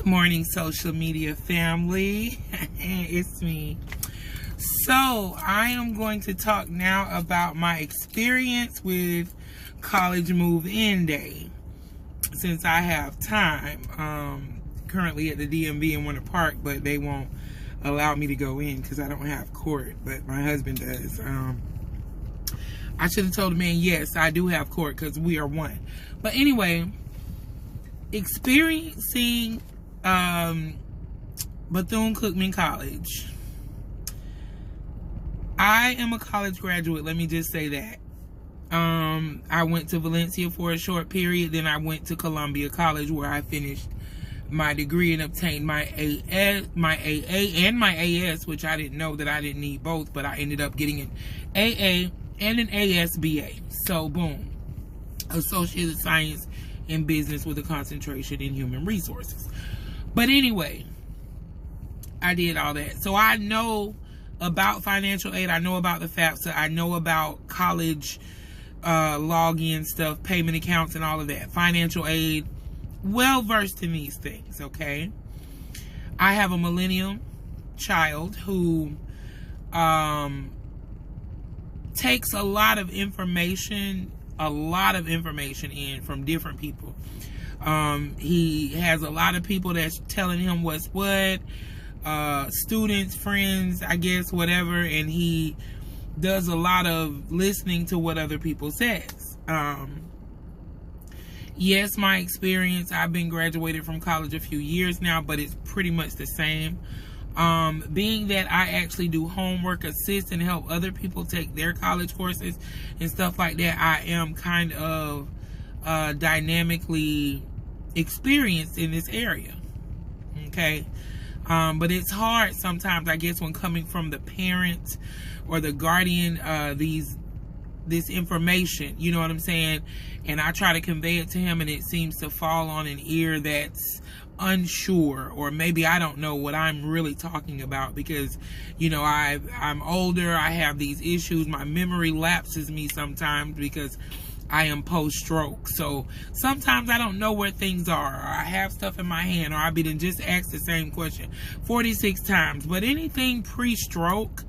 Good morning, social media family. It's me. So I am going to talk now about my experience with college move-in day, since I have time. Currently at the DMV in Winter Park, but they won't allow me to go in because I don't have court, but my husband does. I should have told the man, yes, I do have court because we are one. But anyway, experiencing Bethune Cookman College. I am a college graduate, let me just say that. I went to Valencia for a short period, then I went to Columbia College where I finished my degree and obtained my AA and my AS, which I didn't know that I didn't need both, but I ended up getting an AA and an ASBA. So boom, Associate of Science in Business with a concentration in Human Resources. But anyway, I did all that. So I know about financial aid. I know about the FAFSA. I know about college login stuff, payment accounts and all of that. Financial aid. Well versed in these things, okay? I have a millennial child who takes a lot of information in from different people. He has a lot of people that's telling him what's what, students, friends, I guess, whatever, and he does a lot of listening to what other people says. Yes, my experience, I've been graduated from college a few years now, but it's pretty much the same. Being that I actually do homework, assist, and help other people take their college courses and stuff like that, I am kind of dynamically experienced in this area. Okay? But it's hard sometimes, I guess, when coming from the parent or the guardian, this information, you know what I'm saying? And I try to convey it to him, and it seems to fall on an ear that's unsure, or maybe I don't know what I'm really talking about, because, you know, I'm older, I have these issues, my memory lapses me sometimes because I am post-stroke. So sometimes I don't know where things are, or I have stuff in my hand, or I've been just asked the same question 46 times. But anything pre-stroke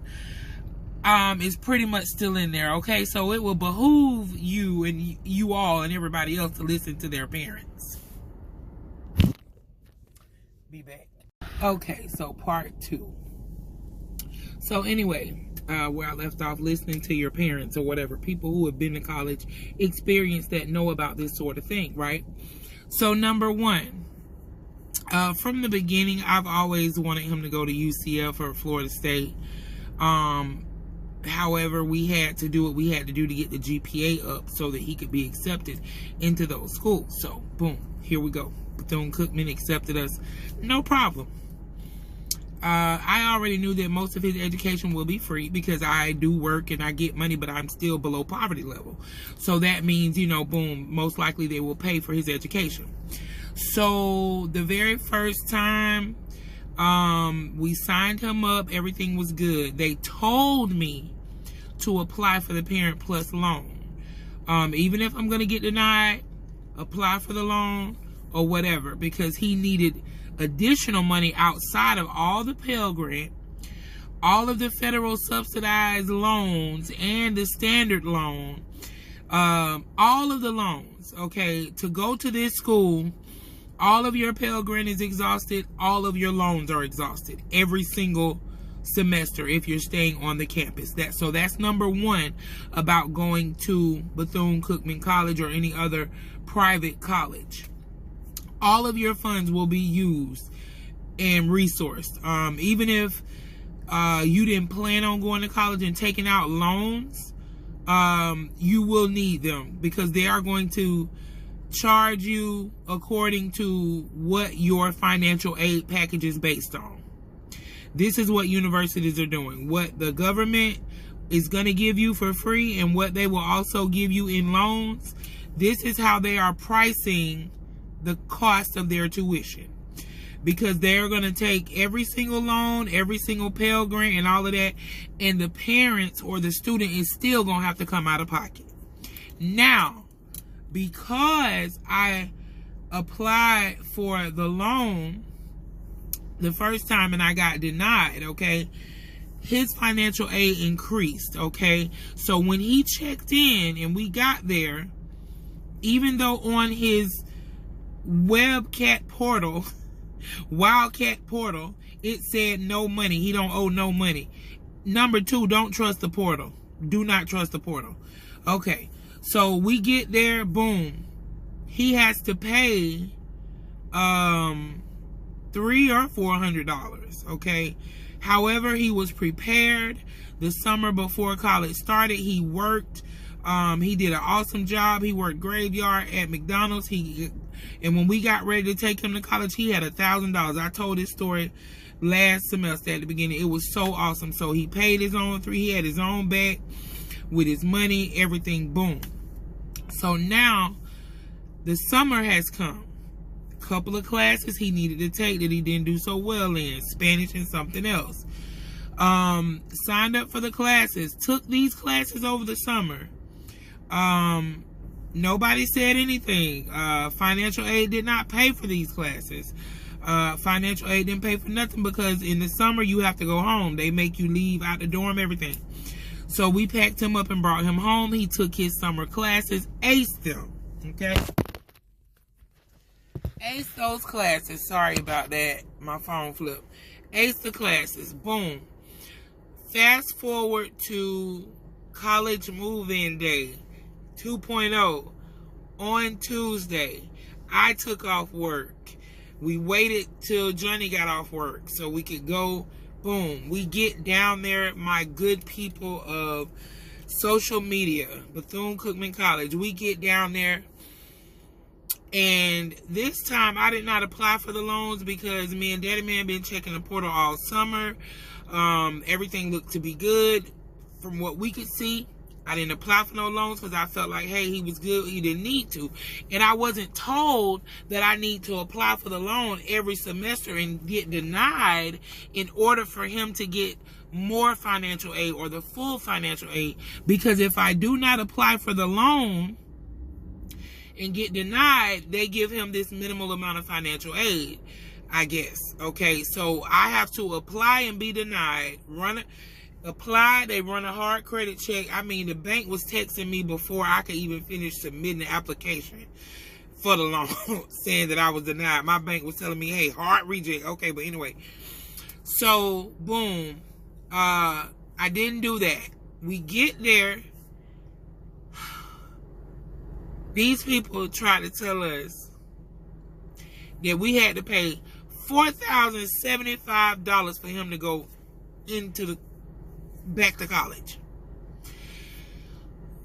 is pretty much still in there, okay? So it will behoove you and you all and everybody else to listen to their parents. Be back. Okay, so part 2. So anyway, where I left off, listening to your parents or whatever, people who have been to college, experience that, know about this sort of thing, right? So number 1, from the beginning, I've always wanted him to go to UCF or Florida State. However, we had to do what we had to do to get the GPA up so that he could be accepted into those schools. So boom, here we go. Bethune Cookman accepted us, no problem. I already knew that most of his education will be free because I do work and I get money, but I'm still below poverty level. So that means, you know, boom, most likely they will pay for his education. So the very first time we signed him up, everything was good. They told me to apply for the Parent Plus loan. Even if I'm going to get denied, apply for the loan or whatever, because he needed additional money outside of all the Pell Grant, all of the federal subsidized loans, and the standard loan, all of the loans, okay, to go to this school. All of your Pell Grant is exhausted, all of your loans are exhausted every single semester if you're staying on the campus. So that's number 1 about going to Bethune Cookman College or any other private college. All of your funds will be used and resourced. Even if you didn't plan on going to college and taking out loans, you will need them, because they are going to charge you according to what your financial aid package is based on. This is what universities are doing. What the government is going to give you for free and what they will also give you in loans, this is how they are pricing the cost of their tuition. Because they're going to take every single loan, every single Pell Grant and all of that, and the parents or the student is still going to have to come out of pocket. Now, because I applied for the loan, the first time and I got denied, okay, his financial aid increased, okay? So when he checked in and we got there, even though on his Wildcat portal, it said no money. He don't owe no money. Number 2, don't trust the portal. Do not trust the portal. Okay, so we get there, boom. He has to pay $300 or $400, okay? However, he was prepared. The summer before college started, he worked. He did an awesome job. He worked graveyard at McDonald's. And when we got ready to take him to college, he had $1,000. I told this story last semester at the beginning. It was so awesome. So he paid his own he had his own bag with his money, everything, boom. So now the summer has come. A couple of classes he needed to take that he didn't do so well in, Spanish and something else. Signed up for the classes, took these classes over the summer. Nobody said anything. Financial aid did not pay for these classes. Financial aid didn't pay for nothing because in the summer you have to go home. They make you leave out the dorm, everything. So we packed him up and brought him home. He took his summer classes, aced them, okay? Aced those classes. Sorry about that. My phone flipped. Aced the classes. Boom. Fast forward to college move-in day 2.0 on Tuesday. I took off work. We waited till Johnny got off work so we could go. Boom. We get down there, my good people of social media, Bethune Cookman College. We get down there. And this time I did not apply for the loans because me and Daddy Man been checking the portal all summer. Everything looked to be good from what we could see. I didn't apply for no loans because I felt like, hey, he was good. He didn't need to. And I wasn't told that I need to apply for the loan every semester and get denied in order for him to get more financial aid or the full financial aid. Because if I do not apply for the loan and get denied, they give him this minimal amount of financial aid, I guess. Okay, so I have to apply and be denied. Apply, they run a hard credit check. I mean, the bank was texting me before I could even finish submitting the application for the loan, saying that I was denied. My bank was telling me, hey, hard reject. Okay, but anyway. So, boom. I didn't do that. We get there. These people try to tell us that we had to pay $4,075 for him to go back to college.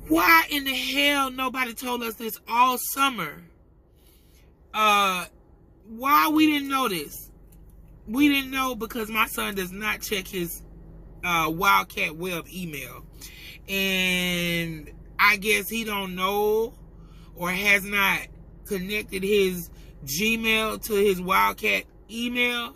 Why in the hell nobody told us this all summer? Why we didn't know this? We didn't know because my son does not check his Wildcat Web email. And I guess he don't know or has not connected his Gmail to his Wildcat email,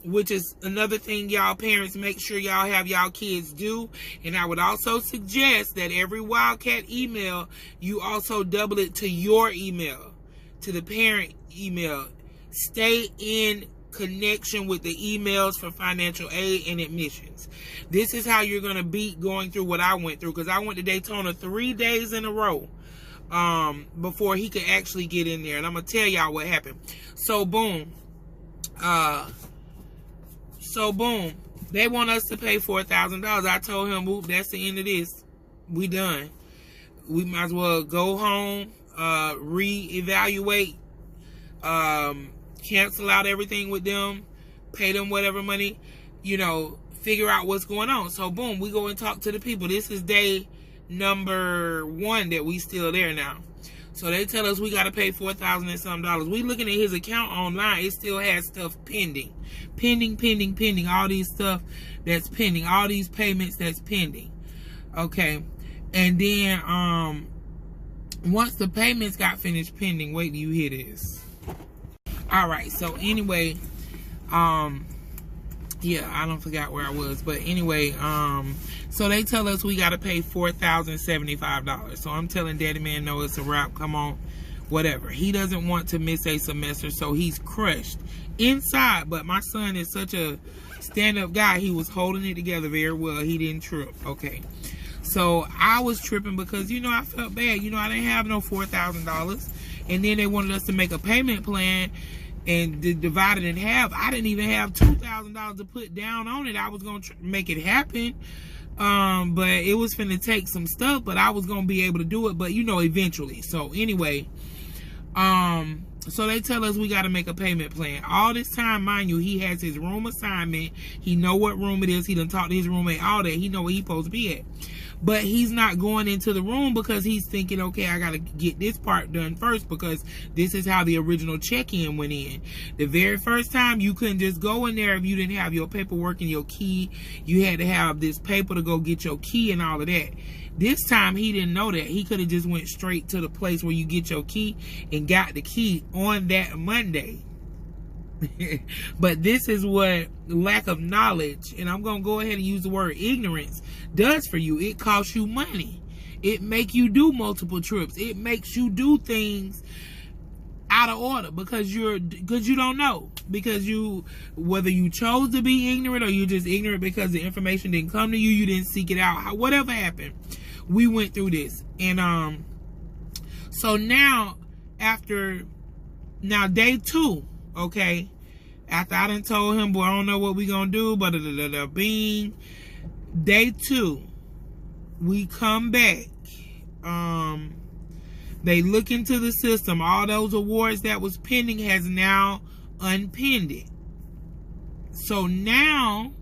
which is another thing y'all parents make sure y'all have y'all kids do. And I would also suggest that every Wildcat email, you also double it to your email, to the parent email. Stay in connection with the emails for financial aid and admissions. This is how you're going to beat going through what I went through, because I went to Daytona 3 days in a row before he could actually get in there. And I'm going to tell y'all what happened. So boom. They want us to pay $4,000. I told him, whoop, that's the end of this. We done. We might as well go home, reevaluate, cancel out everything with them, pay them whatever money, figure out what's going on. So boom, we go and talk to the people. This is day number 1 that we still there now. So they tell us we got to pay $4,000 and some. We looking at his account online. It still has stuff pending. Pending. All these stuff that's pending. All these payments that's pending. Okay. And then once the payments got finished pending, wait till you hear this. Alright, so anyway, yeah, I don't forgot where I was. But anyway, so they tell us we got to pay $4,075. So I'm telling Daddy Man, no, it's a wrap. Come on. whatever. He doesn't want to miss a semester, so he's crushed inside. But my son is such a stand-up guy. He was holding it together very well. He didn't trip. Okay. So I was tripping because, you know, I felt bad. You know, I didn't have no $4,000. And then they wanted us to make a payment plan and divide it in half. I didn't even have $2,000 to put down on it. I was going to make it happen. But it was finna take some stuff, but I was going to be able to do it. But, you know, eventually. So anyway, so they tell us we got to make a payment plan. All this time, mind you, he has his room assignment. He know what room it is. He done talked to his roommate, all that. He know where he's supposed to be at. But he's not going into the room because he's thinking, okay, I got to get this part done first because this is how the original check-in went in. The very first time, you couldn't just go in there if you didn't have your paperwork and your key. You had to have this paper to go get your key and all of that. This time, he didn't know that. He could have just went straight to the place where you get your key and got the key on that Monday. But this is what lack of knowledge, and I'm going to go ahead and use the word ignorance, does for you. It costs you money. It makes you do multiple trips. It makes you do things out of order because you don't know. Because whether you chose to be ignorant or you're just ignorant because the information didn't come to you, you didn't seek it out. Whatever happened, we went through this. And so now day 2, okay, after I done told him, boy, I don't know what we gonna do, but being day 2, we come back. They look into the system. All those awards that was pending has now unpended. So now,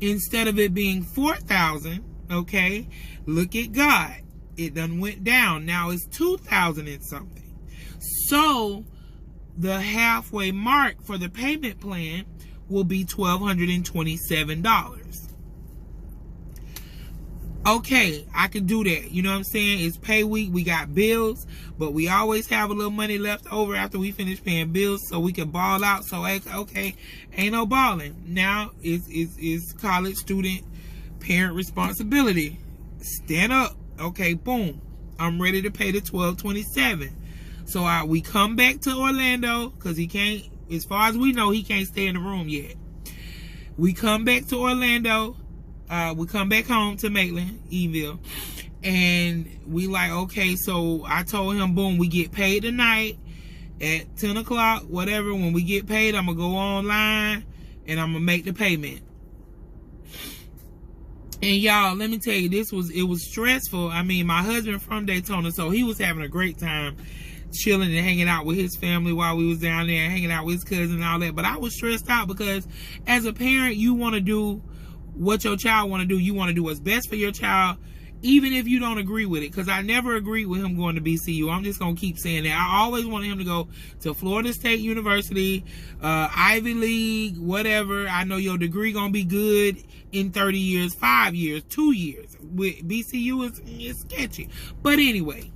instead of it being 4,000, okay, look at God. It done went down. Now it's 2,000 and something. So the halfway mark for the payment plan will be $1,227. Okay, I can do that. You know what I'm saying? It's pay week. We got bills, but we always have a little money left over after we finish paying bills so we can ball out. So, okay, ain't no balling. Now, it's college student parent responsibility. Stand up. Okay, boom. I'm ready to pay the $1,227. So we come back to Orlando because he can't, as far as we know, he can't stay in the room yet. We come back to Orlando. We come back home to Maitland, Eville. And we like, okay, so I told him, boom, we get paid tonight at 10 o'clock, whatever. When we get paid, I'm going to go online and I'm going to make the payment. And y'all, let me tell you, it was stressful. I mean, my husband from Daytona, so he was having a great time chilling and hanging out with his family while we was down there, hanging out with his cousin and all that. But I was stressed out because as a parent, you want to do what your child want to do. You want to do what's best for your child, even if you don't agree with it. Because I never agreed with him going to BCU. I'm just going to keep saying that. I always wanted him to go to Florida State University, Ivy League, whatever. I know your degree going to be good in 30 years, 5 years, 2 years. With BCU is sketchy. But anyway,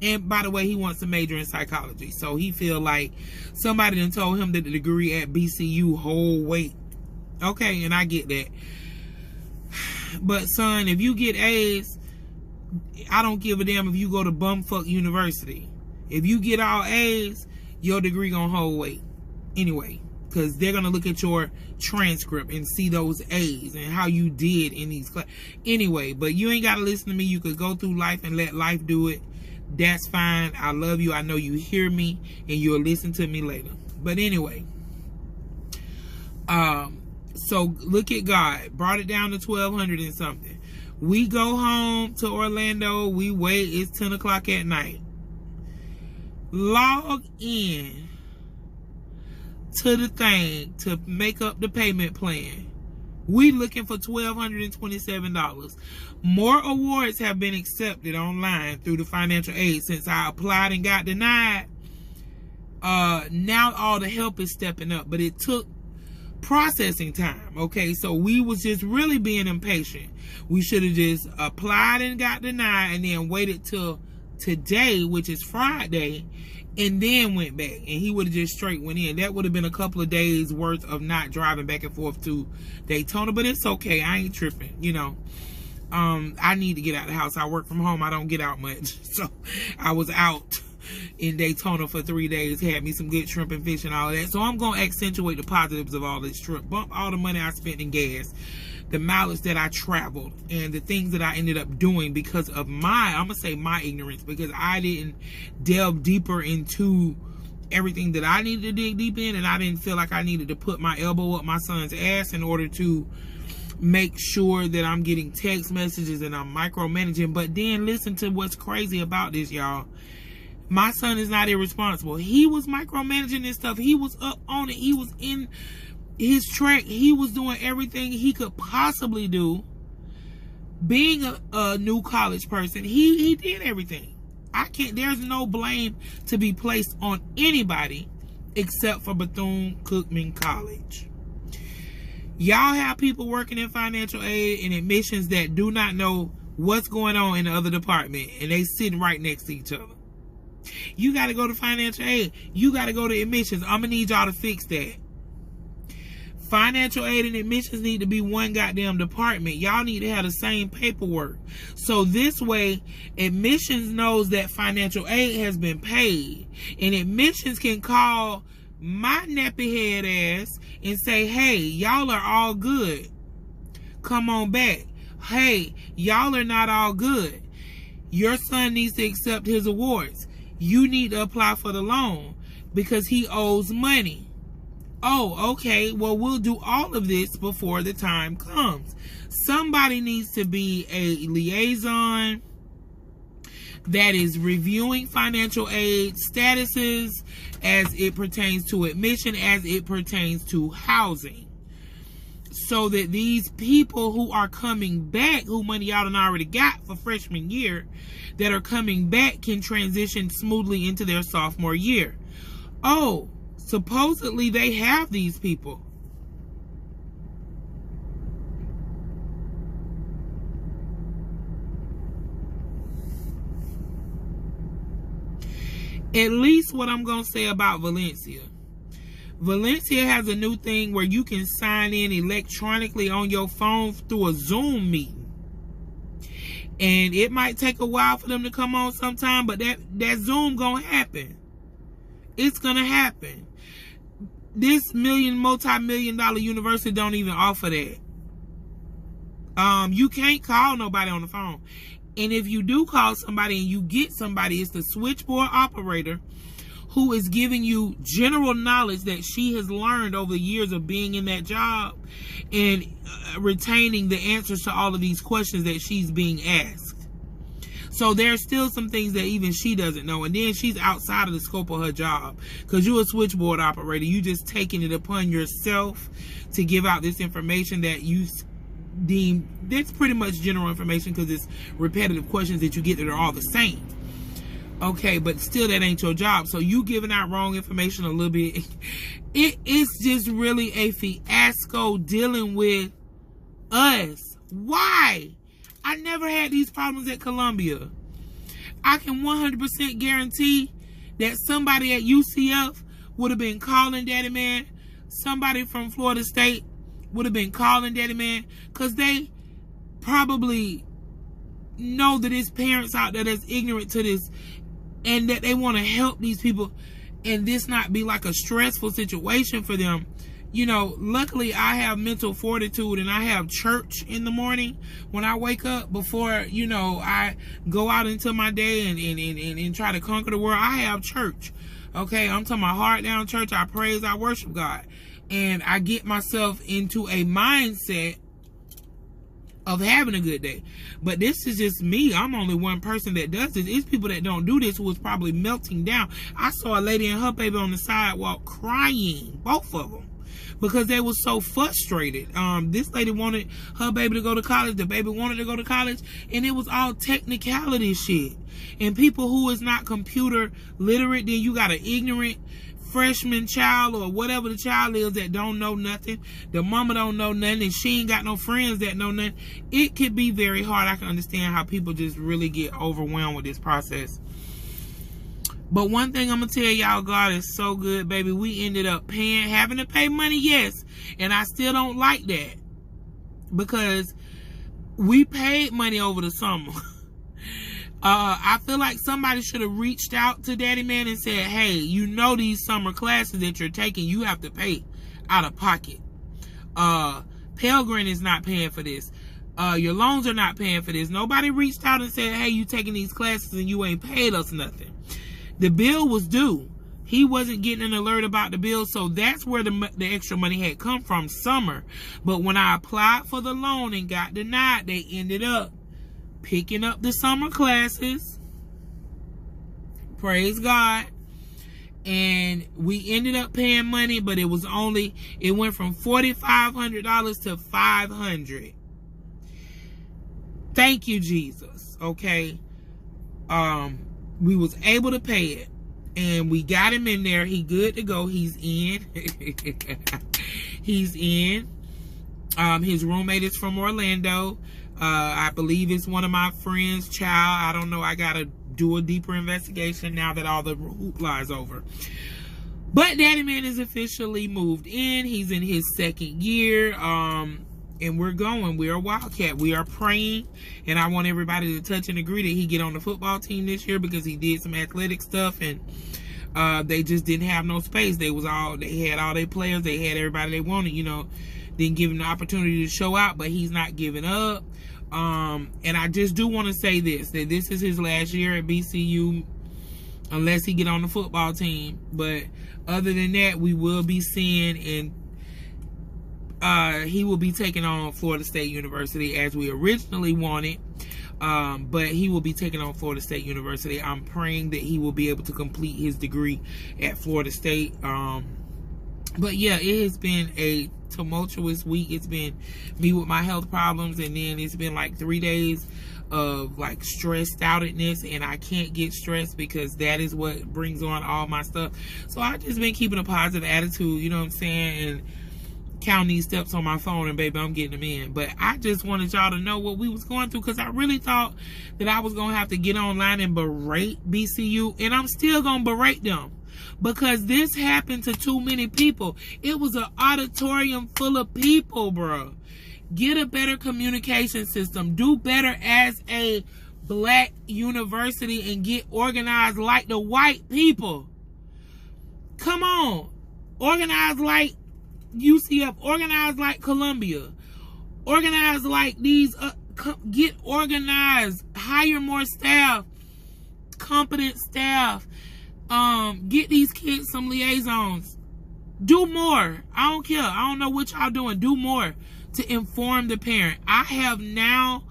and by the way, he wants to major in psychology. So he feel like somebody done told him that the degree at BCU hold weight. Okay, and I get that. But son, if you get A's, I don't give a damn if you go to bumfuck university. If you get all A's, your degree gonna hold weight. Anyway, because they're gonna look at your transcript and see those A's and how you did in these classes. Anyway, but you ain't gotta listen to me. You could go through life and let life do it. That's fine. I love you. I know you hear me and you'll listen to me later. But anyway, so look at God. Brought it down to 1,200 and something. We go home to Orlando. We wait. It's 10 o'clock at night. Log in to the thing to make up the payment plan. We looking for $1,227. More awards have been accepted online through the financial aid since I applied and got denied. Now all the help is stepping up, but it took processing time. Okay, so we was just really being impatient. We should have just applied and got denied and then waited till today, which is Friday, and then went back, and he would have just straight went in. That would have been a couple of days worth of not driving back and forth to Daytona, but it's okay. I ain't tripping, you know. I need to get out of the house. I work from home. I don't get out much, so I was out in Daytona for 3 days. Had me some good shrimp and fish and all of that. So I'm going to accentuate the positives of all this trip. Bump all the money I spent in gas, the mileage that I traveled, and the things that I ended up doing because of I'm going to say my ignorance, because I didn't delve deeper into everything that I needed to dig deep in, and I didn't feel like I needed to put my elbow up my son's ass in order to make sure that I'm getting text messages and I'm micromanaging. But then listen to what's crazy about this, y'all. My son is not irresponsible. He was micromanaging this stuff. He was up on it. He was in his track. He was doing everything he could possibly do. Being a new college person, he did everything. There's no blame to be placed on anybody except for Bethune Cookman College. Y'all have people working in financial aid and admissions that do not know what's going on in the other department, and they sitting right next to each other. You got to go to financial aid. You got to go to admissions. I'm going to need y'all to fix that. Financial aid and admissions need to be one goddamn department. Y'all need to have the same paperwork. So this way, admissions knows that financial aid has been paid. And admissions can call my nappy head ass and say, hey, y'all are all good. Come on back. Hey, y'all are not all good. Your son needs to accept his awards. You need to apply for the loan because he owes money. Oh, okay. Well, we'll do all of this before the time comes. Somebody needs to be a liaison that is reviewing financial aid statuses as it pertains to admission, as it pertains to housing, so that these people who are coming back, who money y'all done already got for freshman year, that are coming back can transition smoothly into their sophomore year. Oh, supposedly they have these people. At least what I'm going to say about Valencia. Valencia has a new thing where you can sign in electronically on your phone through a Zoom meeting. And it might take a while for them to come on sometime, but that Zoom going to happen. It's going to happen. This multi-million dollar university don't even offer that. You can't call nobody on the phone. And if you do call somebody and you get somebody, it's the switchboard operator who is giving you general knowledge that she has learned over the years of being in that job and retaining the answers to all of these questions that she's being asked. So there's still some things that even she doesn't know. And then she's outside of the scope of her job. Because you're a switchboard operator. You just taking it upon yourself to give out this information that you deem, that's pretty much general information because it's repetitive questions that you get that are all the same. Okay, but still that ain't your job. So you giving out wrong information a little bit. It is just really a fiasco dealing with us. Why? I never had these problems at Columbia. I can 100% guarantee that somebody at UCF would have been calling Daddy Man. Somebody from Florida State would have been calling Daddy Man, because they probably know that there's parents out there that's ignorant to this and that they want to help these people and this not be like a stressful situation for them. You know, luckily I have mental fortitude and I have church in the morning when I wake up before, you know, I go out into my day and try to conquer the world. I have church. Okay, I'm talking about heart down church. I praise, I worship God. And I get myself into a mindset of having a good day. But this is just me. I'm only one person that does this. It's people that don't do this who is probably melting down. I saw a lady and her baby on the sidewalk crying, both of them, because they were so frustrated. This lady wanted her baby to go to college. The baby wanted to go to college. And it was all technicality shit. And people who is not computer literate, then you got an ignorant freshman child or whatever the child is that don't know nothing. The mama don't know nothing and she ain't got no friends that know nothing. It could be very hard. I can understand how people just really get overwhelmed with this process. But one thing I'm going to tell y'all, God is so good, baby. We ended up having to pay money, yes. And I still don't like that. Because we paid money over the summer. I feel like somebody should have reached out to Daddy Man and said, hey, you know these summer classes that you're taking, you have to pay out of pocket. Pell Grant is not paying for this. Your loans are not paying for this. Nobody reached out and said, hey, you taking these classes and you ain't paid us nothing. The bill was due. He wasn't getting an alert about the bill, so that's where the extra money had come from, summer. But when I applied for the loan and got denied, they ended up picking up the summer classes. Praise God. And we ended up paying money, but it was only, it went from $4,500 to $500. Thank you, Jesus. Okay. We was able to pay it. And we got him in there. He good to go. He's in. He's in. His roommate is from Orlando. I believe it's one of my friends' child. I don't know. I got to do a deeper investigation now that all the hoopla is over. But Daddy Man is officially moved in. He's in his second year. And we're going. We are Wildcat. We are praying. And I want everybody to touch and agree that he get on the football team this year because he did some athletic stuff. And they just didn't have no space. They had all their players. They had everybody they wanted, you know. Didn't give him the opportunity to show out, but he's not giving up. And I just do want to say this, that this is his last year at BCU unless he get on the football team. But other than that, we will be seeing, and he will be taking on Florida State University as we originally wanted. But he will be taking on Florida State University. I'm praying that he will be able to complete his degree at Florida State. But yeah, it has been a tumultuous week. It's been me with my health problems, and then it's been like 3 days of like stressed outedness, and I can't get stressed because that is what brings on all my stuff. So I've just been keeping a positive attitude, you know what I'm saying, and counting these steps on my phone, and baby, I'm getting them in. But I just wanted y'all to know what we was going through, because I really thought that I was gonna have to get online and berate BCU, and I'm still gonna berate them. Because this happened to too many people. It was an auditorium full of people, bro. Get a better communication system. Do better as a black university and get organized like the white people. Come on. Organize like UCF. Organize like Columbia. Organize like these. Get organized. Hire more staff. Competent staff. Get these kids some liaisons. Do more. I don't care. I don't know what y'all doing. Do more to inform the parent. I have now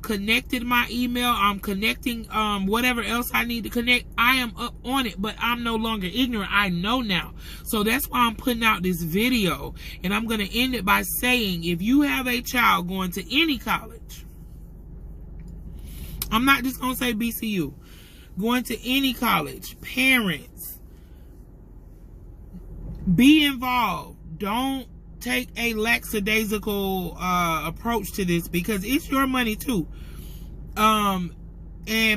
connected my email. I'm connecting whatever else I need to connect. I am up on it, but I'm no longer ignorant. I know now. So that's why I'm putting out this video. And I'm going to end it by saying, if you have a child going to any college, I'm not just going to say BCU, going to any college, parents, be involved. Don't take a lackadaisical approach to this, because it's your money too. And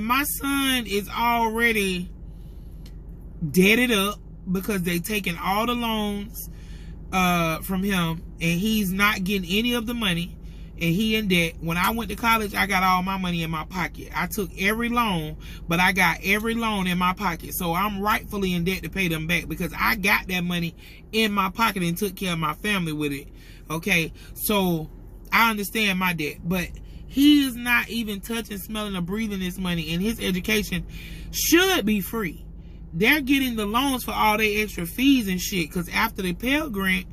my son is already deaded up because they taking all the loans from him, and he's not getting any of the money. And he in debt. When I went to college, I got all my money in my pocket. I took every loan, but I got every loan in my pocket. So I'm rightfully in debt to pay them back, because I got that money in my pocket and took care of my family with it. Okay, so I understand my debt. But he is not even touching, smelling, or breathing this money. And his education should be free. They're getting the loans for all their extra fees and shit, because after the Pell Grant,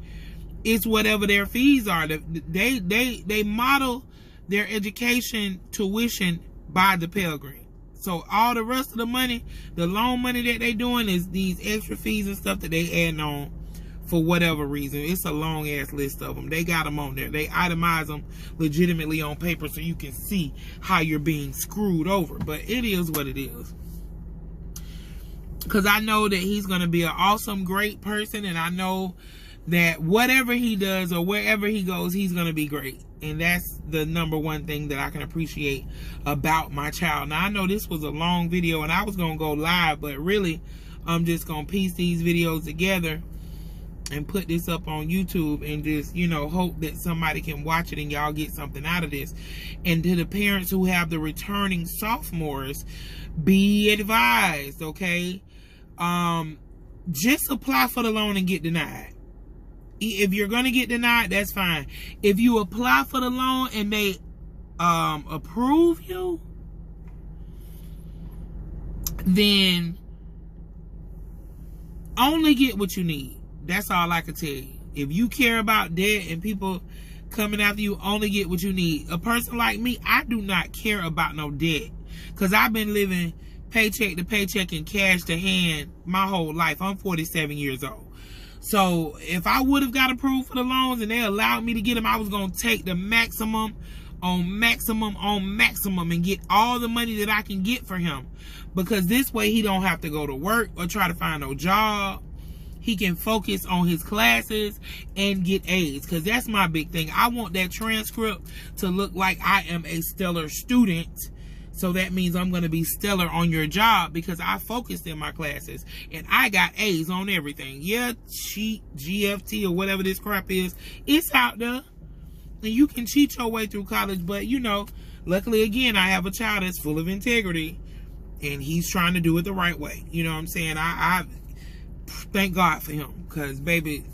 it's whatever their fees are. They model their education tuition by the Pell Grant. So all the rest of the money, the loan money that they doing, is these extra fees and stuff that they add on for whatever reason. It's a long ass list of them. They got them on there. They itemize them legitimately on paper so you can see how you're being screwed over. But it is what it is. Because I know that he's going to be an awesome, great person, and I know that whatever he does or wherever he goes, he's going to be great. And that's the number one thing that I can appreciate about my child. Now, I know this was a long video and I was going to go live, but really, I'm just going to piece these videos together and put this up on YouTube and just, you know, hope that somebody can watch it and y'all get something out of this. And to the parents who have the returning sophomores, be advised, okay? Just apply for the loan and get denied. If you're going to get denied, that's fine. If you apply for the loan and they approve you, then only get what you need. That's all I can tell you. If you care about debt and people coming after you, only get what you need. A person like me, I do not care about no debt, because I've been living paycheck to paycheck and cash to hand my whole life. I'm 47 years old. So if I would have got approved for the loans and they allowed me to get them, I was going to take the maximum on maximum on maximum and get all the money that I can get for him. Because this way he don't have to go to work or try to find no job. He can focus on his classes and get A's. Because that's my big thing. I want that transcript to look like I am a stellar student. So that means I'm going to be stellar on your job because I focused in my classes. And I got A's on everything. Yeah, cheat, GFT, or whatever this crap is. It's out there. And you can cheat your way through college. But, you know, luckily, again, I have a child that's full of integrity. And he's trying to do it the right way. You know what I'm saying? I thank God for him. Because, baby,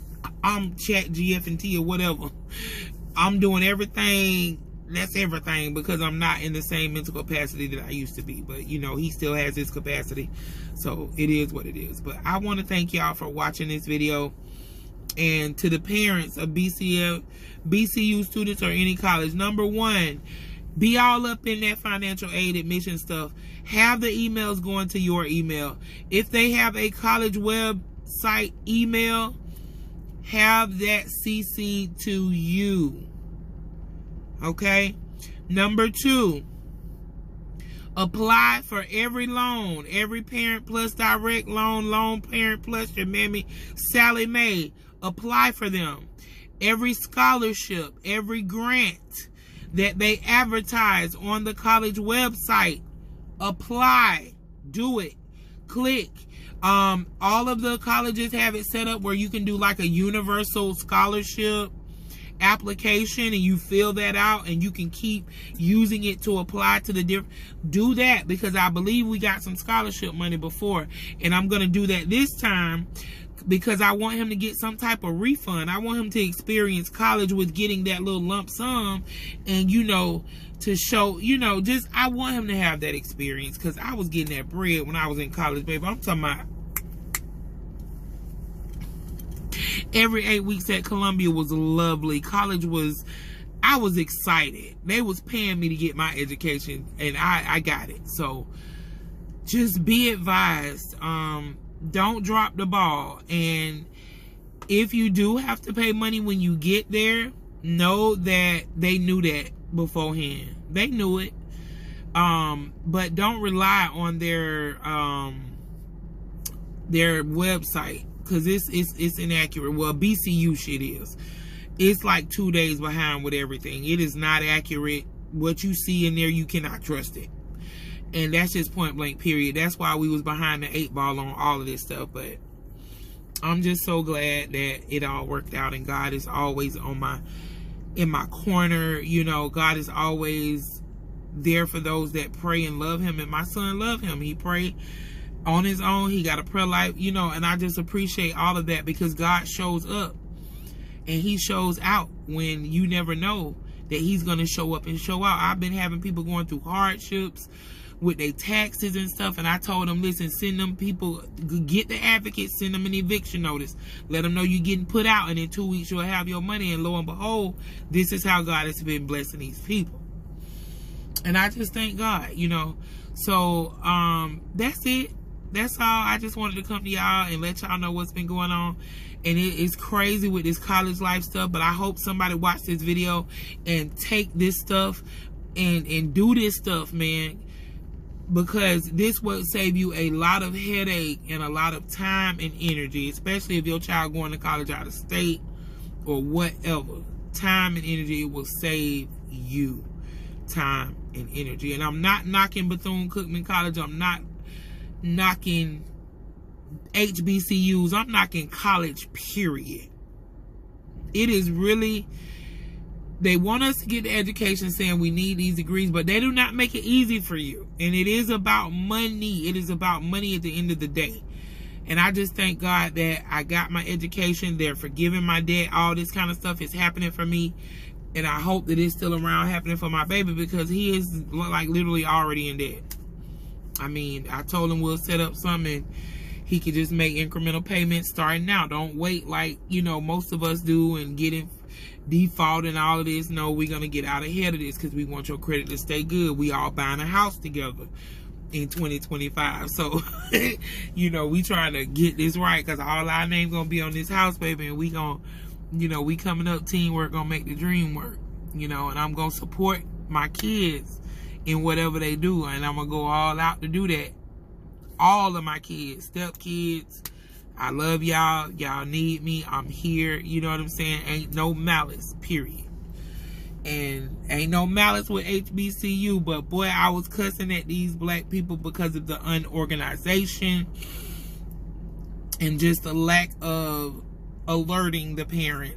I'm chat GF&T or whatever. I'm doing everything. That's everything, because I'm not in the same mental capacity that I used to be. But, you know, he still has his capacity. So, it is what it is. But I want to thank y'all for watching this video. And to the parents of BCU students or any college, number one, be all up in that financial aid admission stuff. Have the emails going to your email. If they have a college website email, have that CC to you. Okay? Number two, apply for every loan. Every Parent Plus direct loan, Loan Parent Plus, your mammy, Sally Mae. Apply for them. Every scholarship, every grant that they advertise on the college website, apply. Do it. Click. All of the colleges have it set up where you can do like a universal scholarship application, and you fill that out and you can keep using it to apply to the different. Do that, because I believe we got some scholarship money before, and I'm going to do that this time because I want him to get some type of refund. I want him to experience college with getting that little lump sum, and, you know, to show, you know, just, I want him to have that experience, because I was getting that bread when I was in college, baby. I'm talking about every 8 weeks at Columbia was lovely. College was, I was excited. They was paying me to get my education, and I got it. So just be advised. Don't drop the ball. And if you do have to pay money when you get there, know that they knew that beforehand. They knew it. But don't rely on their website, because it's inaccurate. Well, BCU shit is. It's like 2 days behind with everything. It is not accurate. What you see in there, you cannot trust it. And that's just point blank, period. That's why we was behind the 8 ball on all of this stuff. But I'm just so glad that it all worked out, and God is always in my corner. You know, God is always there for those that pray and love him. And my son loved him. He prayed on his own. He got a prayer life, you know, and I just appreciate all of that, because God shows up and he shows out when you never know that he's going to show up and show out. I've been having people going through hardships with their taxes and stuff, and I told them, listen, send them people, get the advocate, send them an eviction notice, let them know you're getting put out, and in 2 weeks you'll have your money. And lo and behold, this is how God has been blessing these people. And I just thank God, you know. So that's it. That's all. I just wanted to come to y'all and let y'all know what's been going on. And it's crazy with this college life stuff, but I hope somebody watched this video and take this stuff and do this stuff, man. Because this will save you a lot of headache and a lot of time and energy, especially if your child going to college out of state or whatever. Time and energy will save you time and energy. And I'm not knocking Bethune Cookman College. I'm not knocking HBCUs. I'm knocking college, period. It is really, they want us to get the education saying we need these degrees, but they do not make it easy for you. And it is about money. It is about money at the end of the day. And I just thank God that I got my education. They're forgiving my debt. All this kind of stuff is happening for me. And I hope that it's still around happening for my baby, because he is like literally already in debt. I mean, I told him we'll set up something. He could just make incremental payments starting now. Don't wait like, you know, most of us do and get in default and all of this. No, we're going to get out ahead of this because we want your credit to stay good. We all buying a house together in 2025. So, you know, we trying to get this right, because all our name going to be on this house, baby. And we going to, you know, we coming up, teamwork going to make the dream work, you know, and I'm going to support my kids in whatever they do. And I'm going to go all out to do that. All of my kids, step kids, I love y'all. Y'all need me. I'm here. You know what I'm saying? Ain't no malice, period. And ain't no malice with HBCU, but boy, I was cussing at these black people because of the unorganization and just the lack of alerting the parent,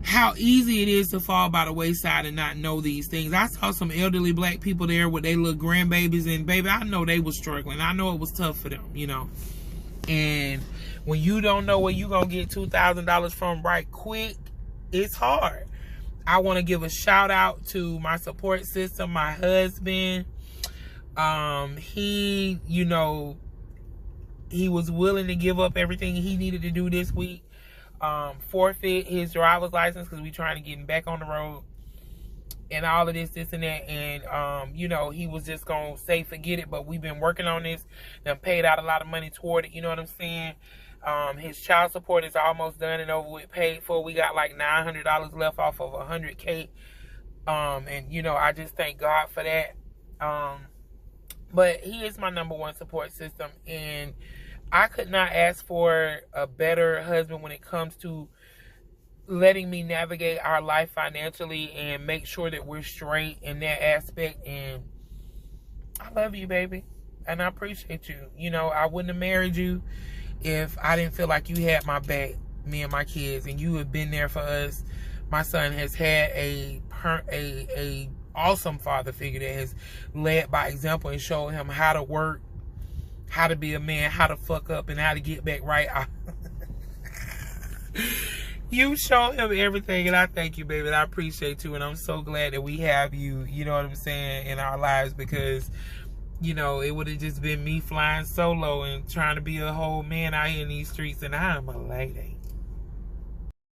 how easy it is to fall by the wayside and not know these things. I saw some elderly black people there with their little grandbabies, and baby, I know they was struggling. I know it was tough for them, you know. And when you don't know where you gonna get $2,000 from right quick, it's hard. I want to give a shout out to my support system, my husband. He, you know, he was willing to give up everything he needed to do this week. Forfeit his driver's license because we trying to get him back on the road and all of this and that. And, you know, he was just going to say, forget it. But we've been working on this. Them paid out a lot of money toward it. You know what I'm saying? His child support is almost done and over with, paid for. We got like $900 left off of $100K. And, you know, I just thank God for that. But he is my number one support system. And I could not ask for a better husband when it comes to letting me navigate our life financially and make sure that we're straight in that aspect. And I love you, baby. And I appreciate you. You know, I wouldn't have married you if I didn't feel like you had my back, me and my kids, and you have been there for us. My son has had a awesome father figure that has led by example and showed him how to work, how to be a man, how to fuck up, and how to get back right. You show him everything, and I thank you, baby. And I appreciate you, and I'm so glad that we have you, you know what I'm saying, in our lives, because, you know, it would have just been me flying solo and trying to be a whole man out here in these streets, and I'm a lady.